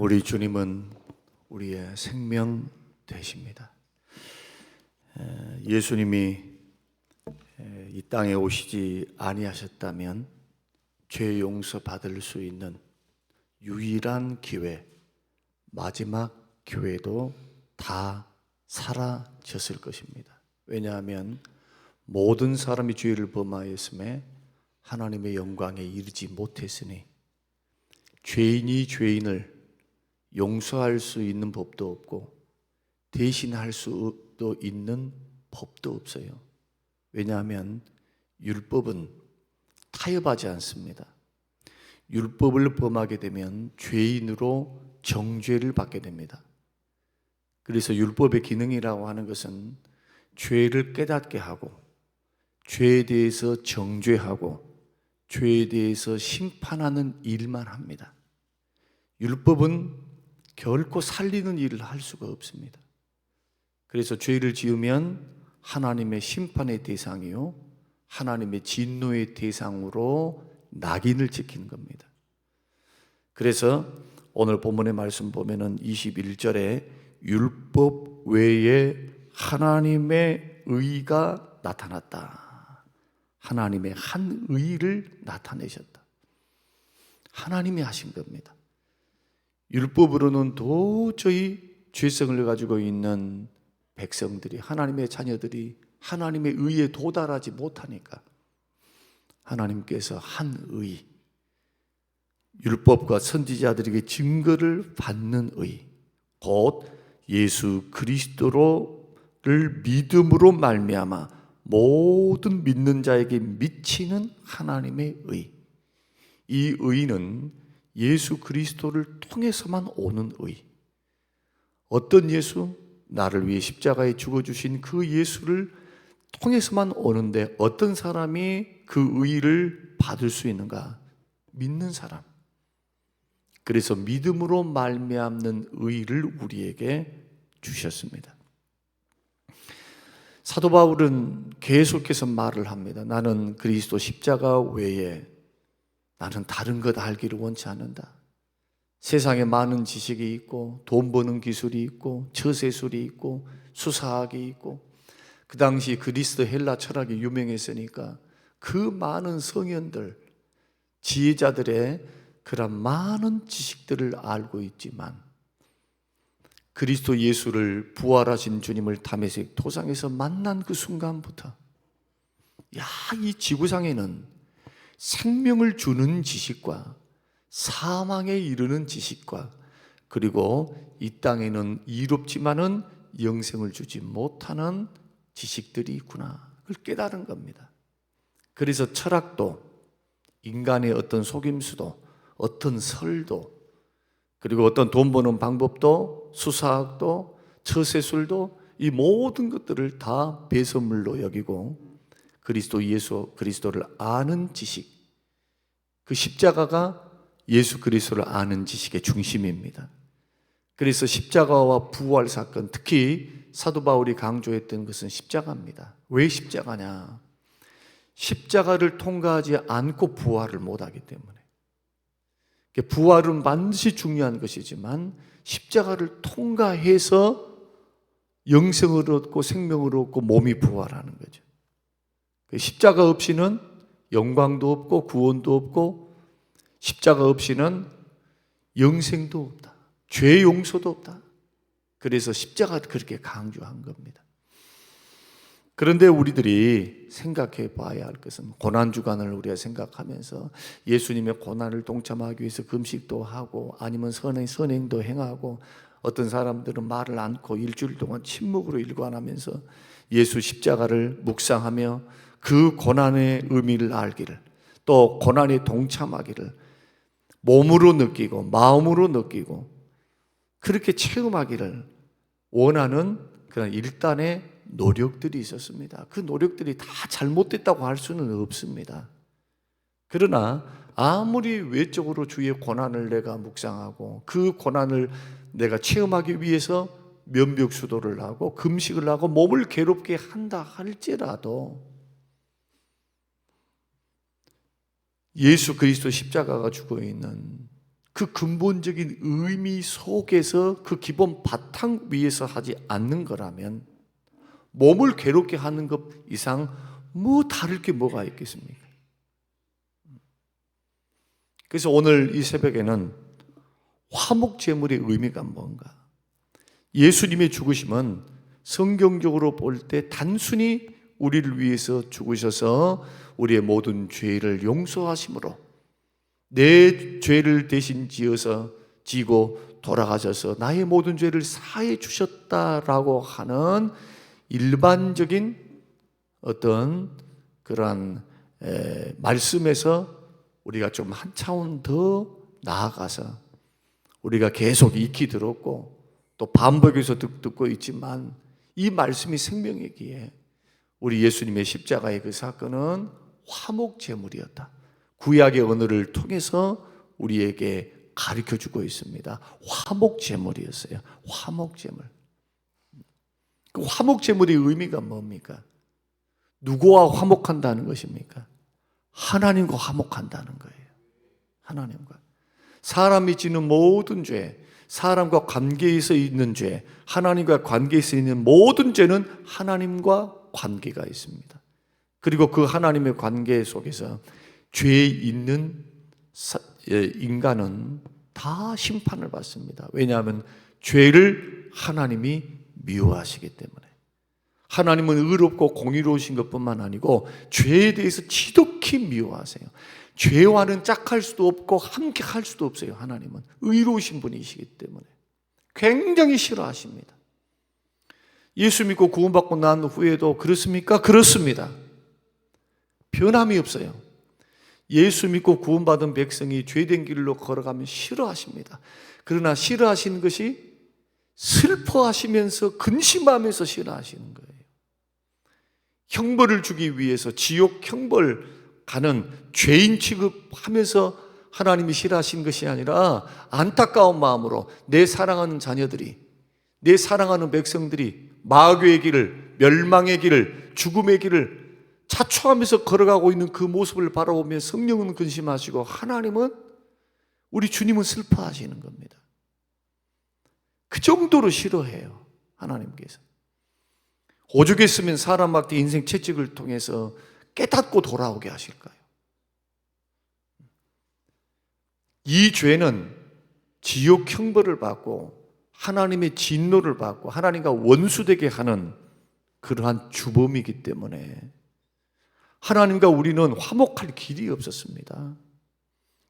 우리 주님은 우리의 생명 되십니다. 예수님이 이 땅에 오시지 아니하셨다면 죄 용서 받을 수 있는 유일한 기회, 마지막 기회도 다 사라졌을 것입니다. 왜냐하면 모든 사람이 죄를 범하였음에 하나님의 영광에 이르지 못했으니 죄인이 죄인을 용서할 수 있는 법도 없고 대신할 수도 있는 법도 없어요. 왜냐하면 율법은 타협하지 않습니다. 율법을 범하게 되면 죄인으로 정죄를 받게 됩니다. 그래서 율법의 기능이라고 하는 것은 죄를 깨닫게 하고 죄에 대해서 정죄하고 죄에 대해서 심판하는 일만 합니다. 율법은 결코 살리는 일을 할 수가 없습니다. 그래서 죄를 지으면 하나님의 심판의 대상이요 하나님의 진노의 대상으로 낙인을 찍히는 겁니다. 그래서 오늘 본문의 말씀 보면은 21절에 율법 외에 하나님의 의가 나타났다. 하나님의 한 의를 나타내셨다. 하나님이 하신 겁니다. 율법으로는 도저히 죄성을 가지고 있는 백성들이, 하나님의 자녀들이 하나님의 의에 도달하지 못하니까 하나님께서 한 의, 율법과 선지자들에게 증거를 받는 의, 곧 예수 그리스도를 믿음으로 말미암아 모든 믿는 자에게 미치는 하나님의 의. 이 의는 예수 그리스도를 통해서만 오는 의. 어떤 예수? 나를 위해 십자가에 죽어주신 그 예수를 통해서만 오는데 어떤 사람이 그 의를 받을 수 있는가? 믿는 사람. 그래서 믿음으로 말미암는 의를 우리에게 주셨습니다. 사도 바울은 계속해서 말을 합니다. 나는 그리스도 십자가 외에 나는 다른 것 알기를 원치 않는다. 세상에 많은 지식이 있고 돈 버는 기술이 있고 처세술이 있고 수사학이 있고 그 당시 그리스 헬라 철학이 유명했으니까 그 많은 성현들, 지혜자들의 그런 많은 지식들을 알고 있지만 그리스도 예수를 부활하신 주님을 다메섹 도상에서 만난 그 순간부터 이 지구상에는 생명을 주는 지식과 사망에 이르는 지식과 그리고 이 땅에는 이롭지만은 영생을 주지 못하는 지식들이 있구나. 그걸 깨달은 겁니다. 그래서 철학도 인간의 어떤 속임수도 어떤 설도 그리고 어떤 돈 버는 방법도 수사학도 처세술도 이 모든 것들을 다 배설물로 여기고 그리스도 예수 그리스도를 아는 지식, 그 십자가가 예수 그리스도를 아는 지식의 중심입니다. 그래서 십자가와 부활 사건, 특히 사도 바울이 강조했던 것은 십자가입니다. 왜 십자가냐? 십자가를 통과하지 않고 부활을 못하기 때문에. 부활은 반드시 중요한 것이지만 십자가를 통과해서 영생을 얻고 생명을 얻고 몸이 부활하는 거죠. 십자가 없이는 영광도 없고 구원도 없고 십자가 없이는 영생도 없다. 죄 용서도 없다. 그래서 십자가를 그렇게 강조한 겁니다. 그런데 우리들이 생각해 봐야 할 것은 고난주간을 우리가 생각하면서 예수님의 고난을 동참하기 위해서 금식도 하고 아니면 선행도 행하고 어떤 사람들은 말을 않고 일주일 동안 침묵으로 일관하면서 예수 십자가를 묵상하며 그 고난의 의미를 알기를 또 고난에 동참하기를 몸으로 느끼고 마음으로 느끼고 그렇게 체험하기를 원하는 그런 일단의 노력들이 있었습니다. 그 노력들이 다 잘못됐다고 할 수는 없습니다. 그러나 아무리 외적으로 주의 고난을 내가 묵상하고 그 고난을 내가 체험하기 위해서 면벽수도를 하고 금식을 하고 몸을 괴롭게 한다 할지라도 예수 그리스도 십자가가 주고 있는 그 근본적인 의미 속에서 그 기본 바탕 위에서 하지 않는 거라면 몸을 괴롭게 하는 것 이상 뭐 다를 게 뭐가 있겠습니까? 그래서 오늘 이 새벽에는 화목제물의 의미가 뭔가? 예수님의 죽으심은 성경적으로 볼 때 단순히 우리를 위해서 죽으셔서 우리의 모든 죄를 용서하심으로 내 죄를 대신 지고 돌아가셔서 나의 모든 죄를 사해 주셨다라고 하는 일반적인 어떤 그러한 말씀에서 우리가 좀 한 차원 더 나아가서 우리가 계속 익히 들었고 또 반복해서 듣고 있지만 이 말씀이 생명이기에 우리 예수님의 십자가의 그 사건은 화목제물이었다. 구약의 언어를 통해서 우리에게 가르쳐주고 있습니다. 화목제물이었어요. 화목제물. 그 화목제물의 의미가 뭡니까? 누구와 화목한다는 것입니까? 하나님과 화목한다는 거예요. 하나님과. 사람이 지는 모든 죄, 사람과 관계에서 있는 죄, 하나님과 관계에서 있는 모든 죄는 하나님과 관계가 있습니다. 그리고 그 하나님의 관계 속에서 죄 있는 인간은 다 심판을 받습니다. 왜냐하면 죄를 하나님이 미워하시기 때문에. 하나님은 의롭고 공의로우신 것뿐만 아니고 죄에 대해서 지독히 미워하세요. 죄와는 짝할 수도 없고 함께 할 수도 없어요. 하나님은 의로우신 분이시기 때문에 굉장히 싫어하십니다. 예수 믿고 구원받고 난 후에도 그렇습니까? 그렇습니다. 변함이 없어요. 예수 믿고 구원받은 백성이 죄된 길로 걸어가면 싫어하십니다. 그러나 싫어하시는 것이 슬퍼하시면서 근심하면서 싫어하시는 거예요. 형벌을 주기 위해서 지옥 형벌 가는 죄인 취급하면서 하나님이 싫어하신 것이 아니라 안타까운 마음으로 내 사랑하는 자녀들이, 내 사랑하는 백성들이 마귀의 길을, 멸망의 길을, 죽음의 길을 자초하면서 걸어가고 있는 그 모습을 바라보며 성령은 근심하시고 하나님은, 우리 주님은 슬퍼하시는 겁니다. 그 정도로 싫어해요. 하나님께서. 오죽했으면 사람한테 인생 채찍을 통해서 깨닫고 돌아오게 하실까요? 이 죄는 지옥 형벌을 받고 하나님의 진노를 받고 하나님과 원수되게 하는 그러한 주범이기 때문에 하나님과 우리는 화목할 길이 없었습니다.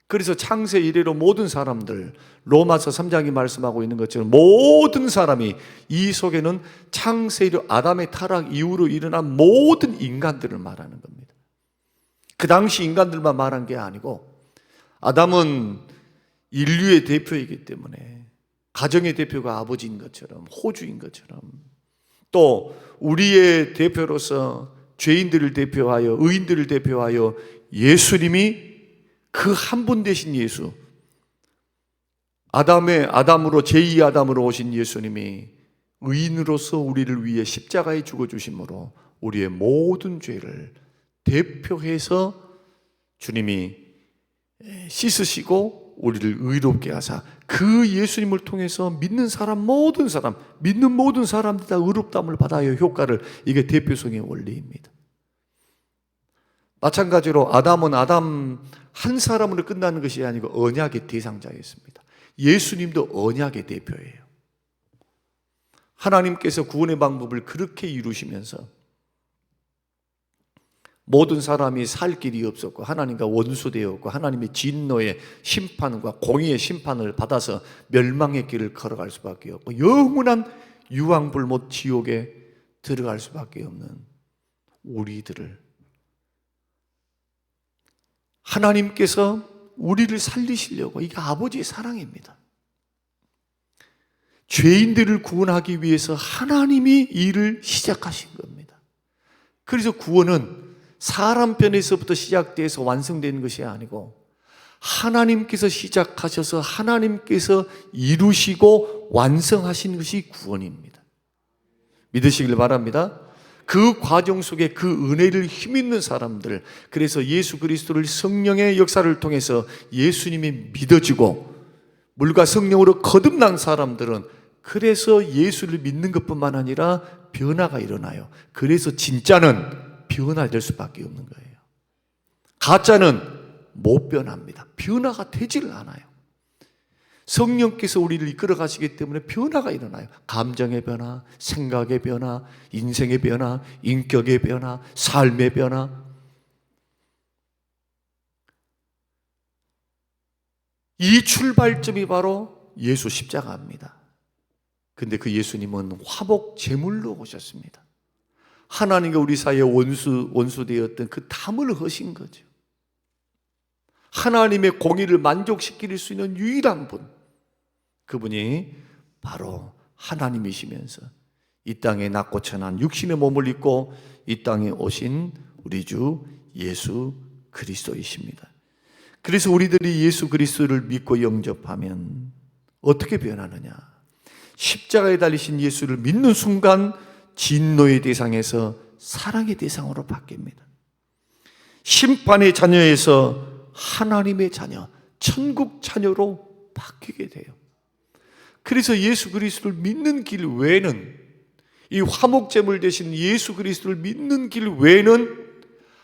그래서 창세 이래로 모든 사람들, 로마서 3장이 말씀하고 있는 것처럼 모든 사람이, 이 속에는 창세 이래 아담의 타락 이후로 일어난 모든 인간들을 말하는 겁니다. 그 당시 인간들만 말한 게 아니고 아담은 인류의 대표이기 때문에 가정의 대표가 아버지인 것처럼, 호주인 것처럼, 또 우리의 대표로서 죄인들을 대표하여, 의인들을 대표하여 예수님이, 그 한 분 되신 예수, 아담으로 제2 아담으로 오신 예수님이 의인으로서 우리를 위해 십자가에 죽어주심으로 우리의 모든 죄를 대표해서 주님이 씻으시고 우리를 의롭게 하사, 그 예수님을 통해서 믿는 모든 사람들이 다 의롭다함을 받아야 효과를, 이게 대표성의 원리입니다. 마찬가지로 아담은 아담 한 사람으로 끝나는 것이 아니고 언약의 대상자였습니다. 예수님도 언약의 대표예요. 하나님께서 구원의 방법을 그렇게 이루시면서 모든 사람이 살 길이 없었고 하나님과 원수되었고 하나님의 진노의 심판과 공의의 심판을 받아서 멸망의 길을 걸어갈 수밖에 없고 영원한 유황불못 지옥에 들어갈 수밖에 없는 우리들을 하나님께서 우리를 살리시려고, 이게 아버지의 사랑입니다. 죄인들을 구원하기 위해서 하나님이 일을 시작하신 겁니다. 그래서 구원은 사람 편에서부터 시작돼서 완성되는 것이 아니고 하나님께서 시작하셔서 하나님께서 이루시고 완성하신 것이 구원입니다. 믿으시길 바랍니다. 그 과정 속에 그 은혜를 힘있는 사람들, 그래서 예수 그리스도를 성령의 역사를 통해서 예수님이 믿어지고 물과 성령으로 거듭난 사람들은 그래서 예수를 믿는 것뿐만 아니라 변화가 일어나요. 그래서 진짜는 변화될 수밖에 없는 거예요. 가짜는 못 변합니다. 변화가 되질 않아요. 성령께서 우리를 이끌어 가시기 때문에 변화가 일어나요. 감정의 변화, 생각의 변화, 인생의 변화, 인격의 변화, 삶의 변화. 이 출발점이 바로 예수 십자가입니다. 근데 그 예수님은 화목 제물로 오셨습니다. 하나님과 우리 사이에 원수되었던 그 담을 허신 거죠. 하나님의 공의를 만족시킬 수 있는 유일한 분, 그분이 바로 하나님이시면서 이 땅에 낮고 천한 육신의 몸을 입고 이 땅에 오신 우리 주 예수 그리스도이십니다. 그래서 우리들이 예수 그리스도를 믿고 영접하면 어떻게 변하느냐? 십자가에 달리신 예수를 믿는 순간 진노의 대상에서 사랑의 대상으로 바뀝니다. 심판의 자녀에서 하나님의 자녀, 천국 자녀로 바뀌게 돼요. 그래서 예수 그리스도를 믿는 길 외에는, 이 화목제물 되신 예수 그리스도를 믿는 길 외에는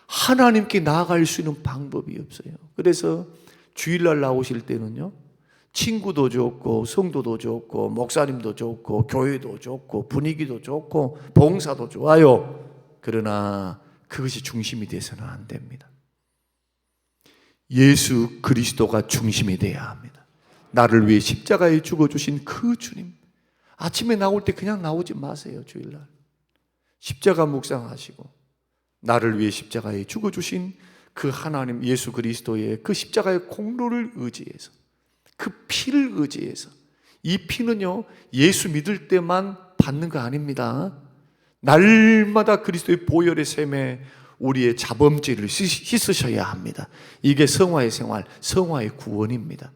하나님께 나아갈 수 있는 방법이 없어요. 그래서 주일날 나오실 때는요, 친구도 좋고 성도도 좋고 목사님도 좋고 교회도 좋고 분위기도 좋고 봉사도 좋아요. 그러나 그것이 중심이 돼서는 안 됩니다. 예수 그리스도가 중심이 돼야 합니다. 나를 위해 십자가에 죽어주신 그 주님. 아침에 나올 때 그냥 나오지 마세요. 주일날 십자가 묵상하시고 나를 위해 십자가에 죽어주신 그 하나님 예수 그리스도의 그 십자가의 공로를 의지해서, 그 피를 의지해서, 이 피는요 예수 믿을 때만 받는 거 아닙니다. 날마다 그리스도의 보혈의 샘에 우리의 자범죄를 씻으셔야 합니다. 이게 성화의 생활, 성화의 구원입니다.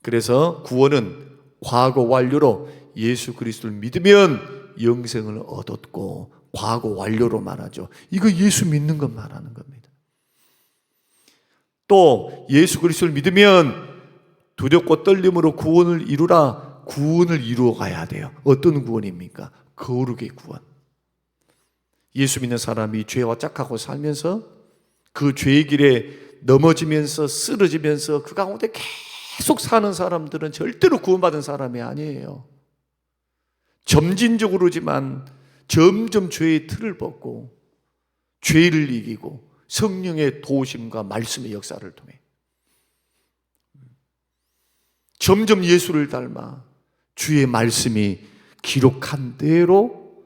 그래서 구원은 과거 완료로 예수 그리스도를 믿으면 영생을 얻었고, 과거 완료로 말하죠. 이거 예수 믿는 것 말하는 겁니다. 또 예수 그리스도를 믿으면 두렵고 떨림으로 구원을 이루라. 구원을 이루어 가야 돼요. 어떤 구원입니까? 거룩의 구원. 예수 믿는 사람이 죄와 짝하고 살면서 그 죄의 길에 넘어지면서 쓰러지면서 그 가운데 계속 사는 사람들은 절대로 구원받은 사람이 아니에요. 점진적으로지만 점점 죄의 틀을 벗고 죄를 이기고 성령의 도우심과 말씀의 역사를 통해 점점 예수를 닮아 주의 말씀이 기록한 대로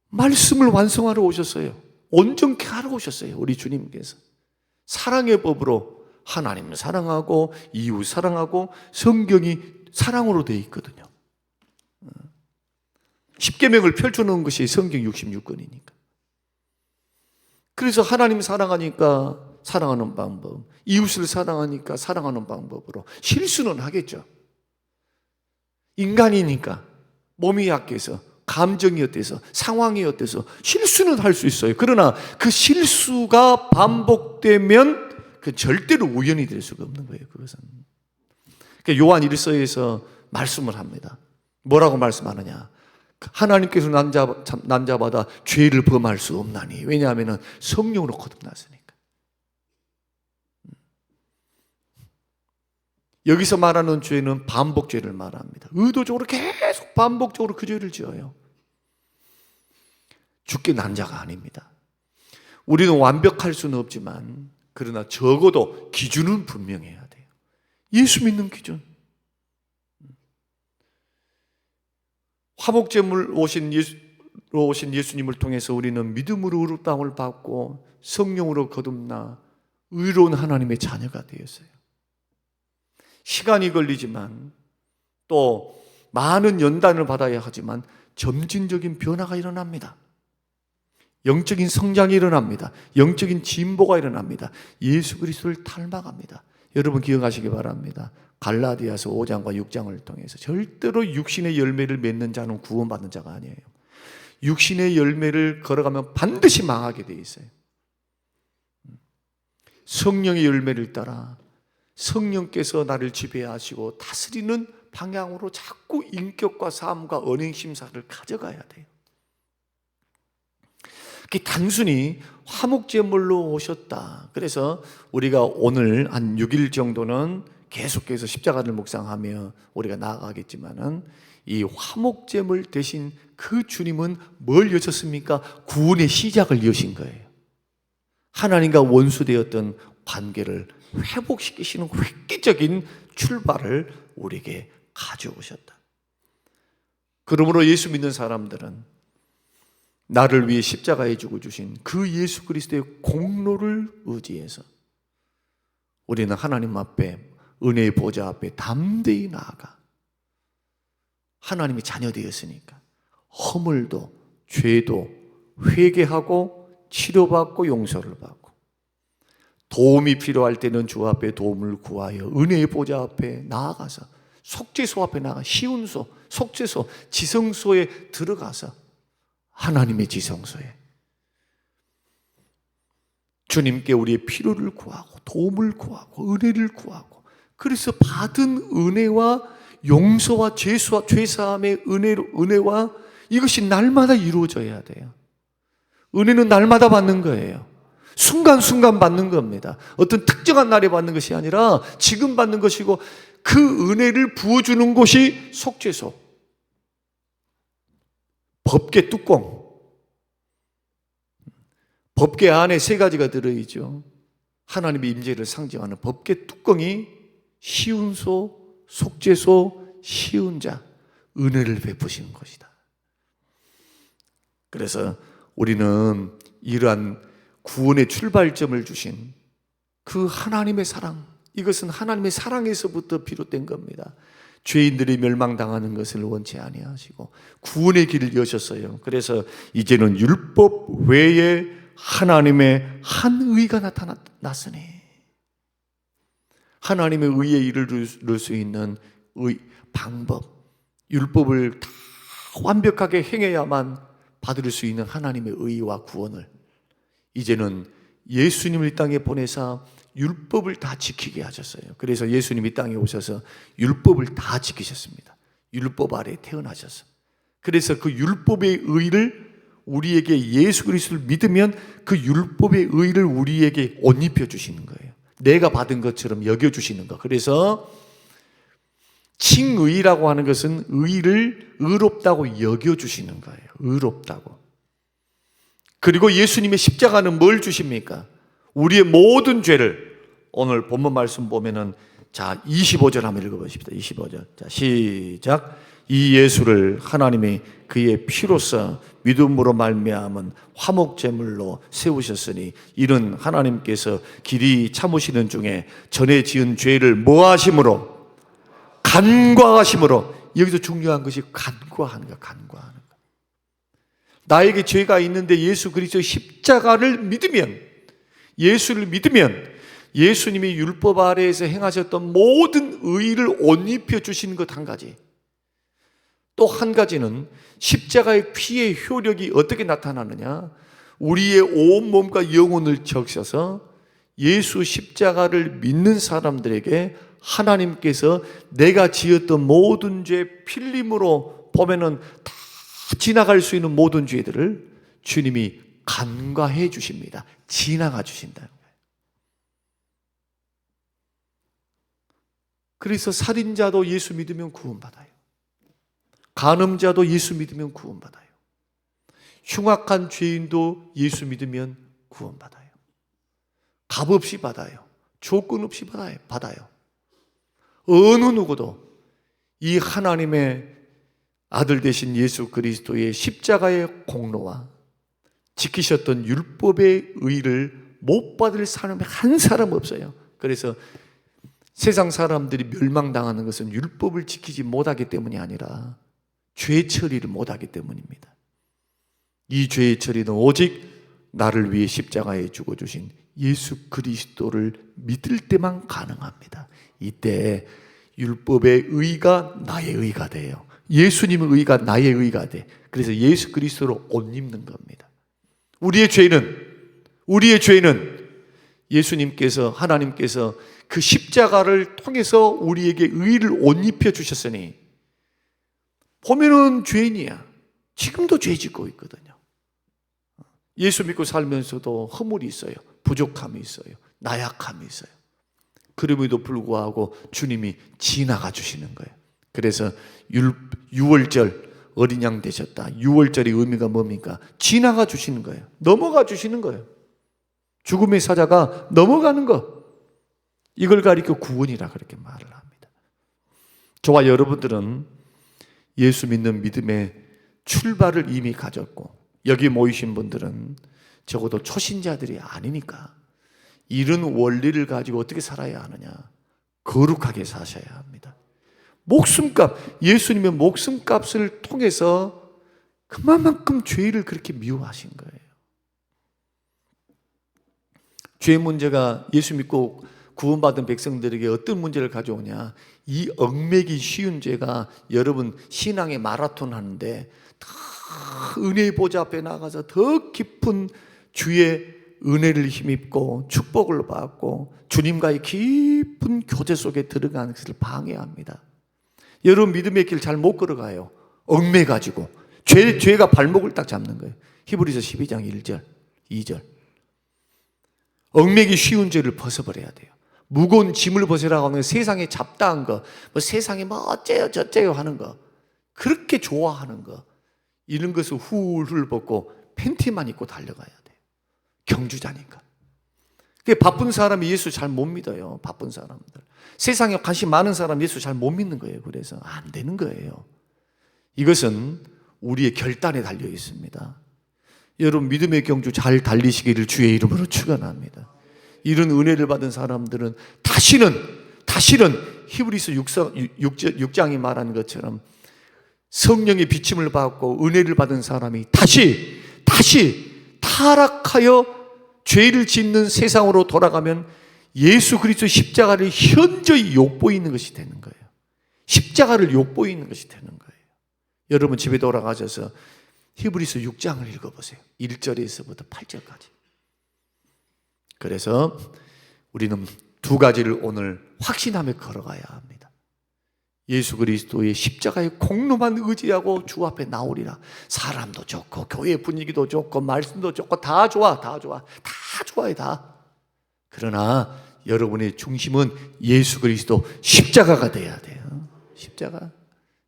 말씀을 완성하러 오셨어요. 온전케 하러 오셨어요. 우리 주님께서 사랑의 법으로 하나님을 사랑하고 이웃 사랑하고 성경이 사랑으로 되어 있거든요. 십계명을 펼쳐놓은 것이 성경 66권이니까. 그래서 하나님 사랑하니까 사랑하는 방법, 이웃을 사랑하니까 사랑하는 방법으로 실수는 하겠죠. 인간이니까 몸이 약해서, 감정이 어때서, 상황이 어때서 실수는 할 수 있어요. 그러나 그 실수가 반복되면 그 절대로 우연이 될 수가 없는 거예요. 그것은. 그러니까 요한 1서에서 말씀을 합니다. 뭐라고 말씀하느냐? 하나님께서 난자마다 죄를 범할 수 없나니. 왜냐하면 성령으로 거듭났으니까. 여기서 말하는 죄는 반복죄를 말합니다. 의도적으로 계속 반복적으로 그 죄를 지어요. 죽게 난 자가 아닙니다. 우리는 완벽할 수는 없지만 그러나 적어도 기준은 분명해야 돼요. 예수 믿는 기준. 화목제물 오신 예수님을 통해서 우리는 믿음으로 의롭다함을 받고 성령으로 거듭나 의로운 하나님의 자녀가 되었어요. 시간이 걸리지만 또 많은 연단을 받아야 하지만 점진적인 변화가 일어납니다. 영적인 성장이 일어납니다. 영적인 진보가 일어납니다. 예수 그리스도를 닮아갑니다. 여러분 기억하시기 바랍니다. 갈라디아서 5장과 6장을 통해서 절대로 육신의 열매를 맺는 자는 구원받는 자가 아니에요. 육신의 열매를 걸어가면 반드시 망하게 돼 있어요. 성령의 열매를 따라 성령께서 나를 지배하시고 다스리는 방향으로 자꾸 인격과 삶과 언행 심사를 가져가야 돼요. 그게 단순히 화목제물로 오셨다. 그래서 우리가 오늘 한 6일 정도는 계속해서 십자가를 묵상하며 우리가 나아가겠지만은 이 화목제물 대신 그 주님은 뭘 여셨습니까? 구원의 시작을 여신 거예요. 하나님과 원수되었던 관계를 회복시키시는 획기적인 출발을 우리에게 가져오셨다. 그러므로 예수 믿는 사람들은 나를 위해 십자가에 죽어주신 그 예수 그리스도의 공로를 의지해서 우리는 하나님 앞에, 은혜의 보좌 앞에 담대히 나아가 하나님의 자녀 되었으니까 허물도 죄도 회개하고 치료받고 용서를 받고, 도움이 필요할 때는 주 앞에 도움을 구하여 은혜의 보좌 앞에 나아가서 속죄소 앞에 나가, 시운소, 속죄소, 지성소에 들어가서 하나님의 지성소에 주님께 우리의 필요를 구하고 도움을 구하고 은혜를 구하고, 그래서 받은 은혜와 용서와 죄사함의 은혜와 이것이 날마다 이루어져야 돼요. 은혜는 날마다 받는 거예요. 순간순간 받는 겁니다. 어떤 특정한 날에 받는 것이 아니라 지금 받는 것이고, 그 은혜를 부어주는 곳이 속죄소, 법궤 뚜껑. 법궤 안에 세 가지가 들어있죠. 하나님의 임재를 상징하는 법궤 뚜껑이 시운소, 속죄소, 시운자, 은혜를 베푸시는 것이다. 그래서 우리는 이러한 구원의 출발점을 주신 그 하나님의 사랑, 이것은 하나님의 사랑에서부터 비롯된 겁니다. 죄인들이 멸망당하는 것을 원치 아니하시고 구원의 길을 여셨어요. 그래서 이제는 율법 외에 하나님의 한 의가 나타났으니, 하나님의 의에 이르를 수 있는 방법, 율법을 다 완벽하게 행해야만 받을 수 있는 하나님의 의와 구원을 이제는 예수님을 이 땅에 보내사 율법을 다 지키게 하셨어요. 그래서 예수님이 이 땅에 오셔서 율법을 다 지키셨습니다. 율법 아래 태어나셔서. 그래서 그 율법의 의를 우리에게, 예수 그리스도를 믿으면 그 율법의 의를 우리에게 옷 입혀 주시는 거예요. 내가 받은 것처럼 여겨 주시는 거. 그래서 칭의라고 하는 것은 의를 의롭다고 여겨 주시는 거예요. 의롭다고. 그리고 예수님의 십자가는 뭘 주십니까? 우리의 모든 죄를, 오늘 본문 말씀 보면은, 자, 25절 한번 읽어보십시다. 25절. 자, 시작. 이 예수를 하나님이 그의 피로써 믿음으로 말미암은 화목제물로 세우셨으니, 이는 하나님께서 길이 참으시는 중에 전에 지은 죄를 뭐하심으로? 간과하심으로. 여기서 중요한 것이 간과하는 거야. 간과하는 거. 나에게 죄가 있는데 예수 그리스도의 십자가를 믿으면, 예수를 믿으면 예수님이 율법 아래에서 행하셨던 모든 의를 옷 입혀 주시는 것 한 가지. 또 한 가지는 십자가의 피의 효력이 어떻게 나타나느냐? 우리의 온몸과 영혼을 적셔서 예수 십자가를 믿는 사람들에게 하나님께서 내가 지었던 모든 죄 필름으로 보면은 다 지나갈 수 있는 모든 죄들을 주님이 간과해 주십니다. 지나가 주신다는 거예요. 그래서 살인자도 예수 믿으면 구원받아요. 간음자도 예수 믿으면 구원받아요. 흉악한 죄인도 예수 믿으면 구원받아요. 값없이 받아요. 조건 없이 받아요. 어느 누구도 이 하나님의 아들 되신 예수 그리스도의 십자가의 공로와 지키셨던 율법의 의를 못 받을 사람이 한 사람 없어요. 그래서 세상 사람들이 멸망당하는 것은 율법을 지키지 못하기 때문이 아니라 죄 처리를 못하기 때문입니다. 이 죄의 처리는 오직 나를 위해 십자가에 죽어주신 예수 그리스도를 믿을 때만 가능합니다. 이때 율법의 의가 나의 의가 돼요. 예수님의 의가 나의 의가 돼. 그래서 예수 그리스도로 옷 입는 겁니다. 우리의 죄는 예수님께서, 하나님께서 그 십자가를 통해서 우리에게 의를 옷 입혀 주셨으니, 보면은 죄인이야. 지금도 죄 짓고 있거든요. 예수 믿고 살면서도 허물이 있어요. 부족함이 있어요. 나약함이 있어요. 그럼에도 불구하고 주님이 지나가 주시는 거예요. 그래서 유월절 어린 양 되셨다. 유월절의 의미가 뭡니까? 지나가 주시는 거예요. 넘어가 주시는 거예요. 죽음의 사자가 넘어가는 것, 이걸 가리켜 구원이라 그렇게 말을 합니다. 저와 여러분들은 예수 믿는 믿음의 출발을 이미 가졌고, 여기 모이신 분들은 적어도 초신자들이 아니니까 이런 원리를 가지고 어떻게 살아야 하느냐? 거룩하게 사셔야 합니다. 목숨값, 예수님의 목숨값을 통해서 그만큼 죄를 그렇게 미워하신 거예요. 죄 문제가 예수 믿고 구원받은 백성들에게 어떤 문제를 가져오냐? 이 얽매기 쉬운 죄가 여러분 신앙의 마라톤 하는데 더 은혜의 보좌 앞에 나가서 더 깊은 주의 은혜를 힘입고 축복을 받고 주님과의 깊은 교제 속에 들어가는 것을 방해합니다. 여러분 믿음의 길 잘 못 걸어가요. 얽매가지고 죄가 발목을 딱 잡는 거예요. 히브리서 12장 1절 2절. 얽매기 쉬운 죄를 벗어버려야 돼요. 무거운 짐을 벗으라고 하는 세상에 잡다한 거, 세상에 어째요 저째요 하는 거, 그렇게 좋아하는 거, 이런 것을 훌훌 벗고 팬티만 입고 달려가야 돼요. 경주자니까. 바쁜 사람이 예수 잘 못 믿어요. 바쁜 사람들, 세상에 관심 많은 사람 예수 잘 못 믿는 거예요. 그래서 안 되는 거예요. 이것은 우리의 결단에 달려 있습니다. 여러분 믿음의 경주 잘 달리시기를 주의 이름으로 축원합니다. 이런 은혜를 받은 사람들은 다시는 히브리서 6장이 말하는 것처럼 성령의 비침을 받고 은혜를 받은 사람이 다시 타락하여 죄를 짓는 세상으로 돌아가면 예수 그리스도 십자가를 현저히 욕보이는 것이 되는 거예요. 십자가를 욕보이는 것이 되는 거예요. 여러분 집에 돌아가셔서 히브리서 6장을 읽어보세요. 1절에서부터 8절까지. 그래서 우리는 두 가지를 오늘 확신하며 걸어가야 합니다. 예수 그리스도의 십자가의 공로만 의지하고 주 앞에 나오리라. 사람도 좋고 교회 분위기도 좋고 말씀도 좋고 다 좋아요. 다. 그러나 여러분의 중심은 예수 그리스도 십자가가 돼야 돼요. 십자가.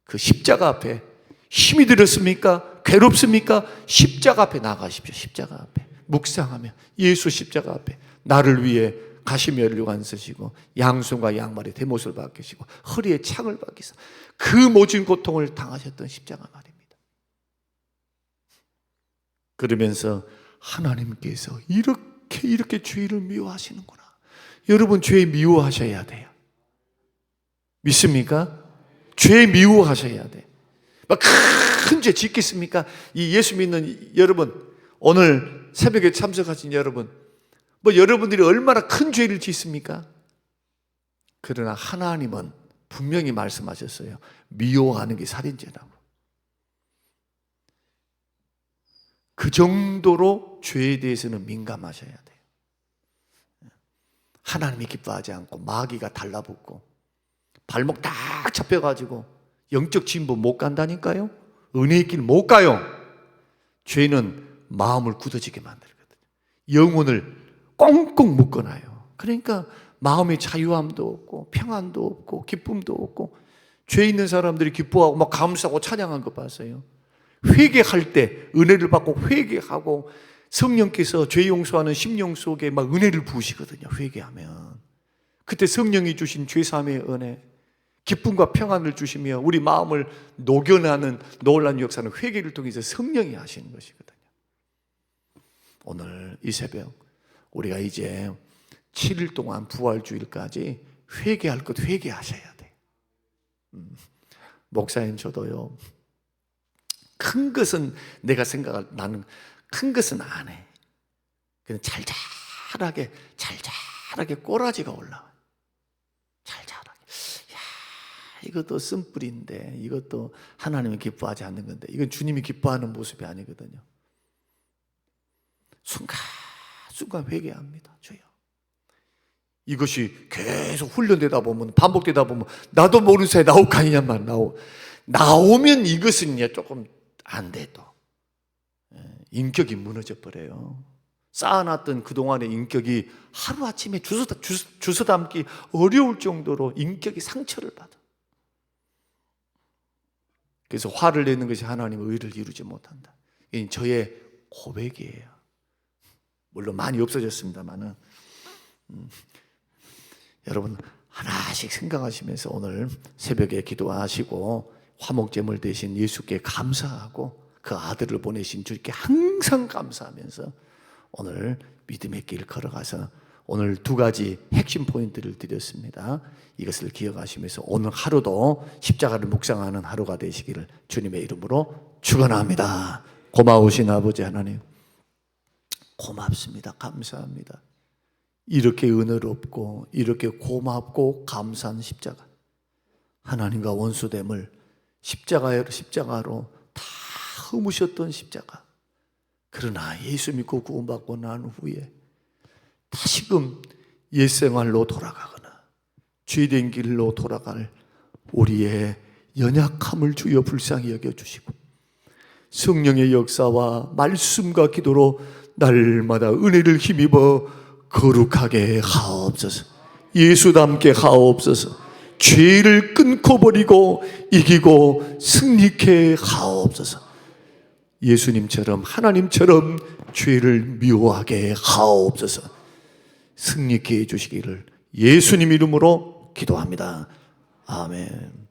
그 십자가 앞에 힘이 들었습니까? 괴롭습니까? 십자가 앞에 나가십시오. 십자가 앞에 묵상하며 예수 십자가 앞에 나를 위해 가시면을 안 쓰시고 양손과 양말에 대못을 박히시고 허리에 창을 박히사 그 모진 고통을 당하셨던 십자가 말입니다. 그러면서 하나님께서 이렇게 죄를 미워하시는구나. 여러분 죄 미워하셔야 돼요. 믿습니까? 죄 미워하셔야 돼. 막 큰 죄 짓겠습니까? 이 예수 믿는 여러분, 오늘 새벽에 참석하신 여러분, 여러분들이 얼마나 큰 죄를 짓습니까? 그러나 하나님은 분명히 말씀하셨어요. 미워하는 게 살인죄라고. 그 정도로 죄에 대해서는 민감하셔야 돼요. 하나님이 기뻐하지 않고 마귀가 달라붙고 발목 딱 잡혀가지고 영적 진보 못 간다니까요. 은혜의 길 못 가요. 죄는 마음을 굳어지게 만들거든요. 영혼을 꽁꽁 묶어놔요. 그러니까 마음의 자유함도 없고 평안도 없고 기쁨도 없고, 죄 있는 사람들이 기뻐하고 막 감사하고 찬양한 거 봤어요. 회개할 때 은혜를 받고 회개하고 성령께서 죄 용서하는 심령 속에 막 은혜를 부으시거든요. 회개하면 그때 성령이 주신 죄사함의 은혜, 기쁨과 평안을 주시며 우리 마음을 녹여내는 놀라운 역사는 회개를 통해서 성령이 하시는 것이거든요. 오늘 이 새벽 우리가 이제 7일 동안 부활주일까지 회개할 것 회개하셔야 돼. 목사님 저도요, 큰 것은 내가 나는 큰 것은 안 해. 그냥 잘잘하게 꼬라지가 올라와요. 잘잘하게. 야, 이것도 쓴뿌리인데, 이것도 하나님이 기뻐하지 않는 건데, 이건 주님이 기뻐하는 모습이 아니거든요. 순간순간 회개합니다. 주여, 이것이 계속 훈련되다 보면, 반복되다 보면 나도 모르는 사이에 나올 거 아니냐만 나오면 이것은 이제 조금 안 돼. 또 인격이 무너져 버려요. 쌓아놨던 그동안의 인격이 하루아침에 주워 담기 어려울 정도로 인격이 상처를 받아. 그래서 화를 내는 것이 하나님의 의를 이루지 못한다. 이게 저의 고백이에요. 물론 많이 없어졌습니다만은 여러분 하나씩 생각하시면서 오늘 새벽에 기도하시고 화목제물 대신 예수께 감사하고 그 아들을 보내신 주께 항상 감사하면서 오늘 믿음의 길 걸어가서 오늘 두 가지 핵심 포인트를 드렸습니다. 이것을 기억하시면서 오늘 하루도 십자가를 묵상하는 하루가 되시기를 주님의 이름으로 축원합니다. 고마우신 아버지 하나님, 고맙습니다. 감사합니다. 이렇게 은혜롭고 이렇게 고맙고 감사한 십자가, 하나님과 원수됨을 십자가로 다 흠으셨던 십자가, 그러나 예수 믿고 구원받고 난 후에 다시금 옛생활로 돌아가거나 죄된 길로 돌아갈 우리의 연약함을 주여 불쌍히 여겨주시고 성령의 역사와 말씀과 기도로 날마다 은혜를 힘입어 거룩하게 하옵소서. 예수답게 하옵소서. 죄를 끊고 버리고 이기고 승리케 하옵소서. 예수님처럼 하나님처럼 죄를 미워하게 하옵소서. 승리케 해주시기를 예수님 이름으로 기도합니다. 아멘.